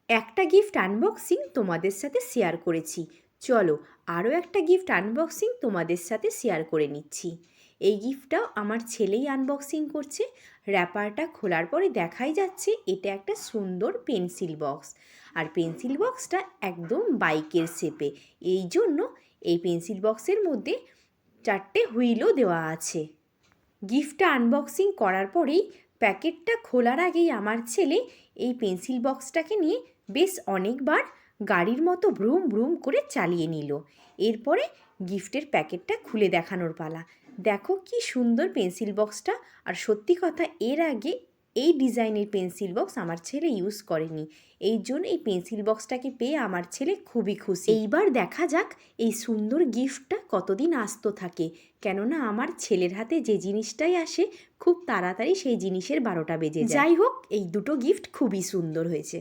একটা gift unboxing তোমাদের সাথে শেয়ার করেছি, চলো আরও একটা গিফট আনবক্সিং তোমাদের সাথে শেয়ার করে নিচ্ছি। এই গিফটটাও আমার ছেলেই আনবক্সিং করছে। র্যাপারটা খোলার পরে দেখাই যাচ্ছে এটা একটা সুন্দর পেন্সিল বক্স, আর পেন্সিল বক্সটা একদম বাইকের শেপে। এই জন্য এই পেন্সিল বক্সের মধ্যে 4টে হুইলও দেওয়া আছে। গিফটটা আনবক্সিং করার পরেই প্যাকেটটা খোলার আগেই আমার ছেলে এই পেন্সিল বক্সটাকে নিয়ে বেশ অনেকবার গাড়ির মতো ব্রুম ব্রুম করে চালিয়ে নিল। এরপরে গিফটের প্যাকেটটা খুলে দেখানোর পালা। দেখো কি সুন্দর পেন্সিল বক্সটা। আর সত্যি কথা, এর আগে এই ডিজাইনের পেন্সিল বক্স আমার ছেলে ইউজ করেনি। এই জন্য এই পেন্সিল বক্সটাকে পেয়ে আমার ছেলে খুবই খুশি। এইবার দেখা যাক এই সুন্দর গিফটটা কতদিন আসতে থাকে, কেননা আমার ছেলের হাতে যে জিনিসটাই আসে খুব তাড়াতাড়ি সেই জিনিসের 12টা বেজে যায়। যাই হোক, এই দুটো গিফট খুবই সুন্দর হয়েছে।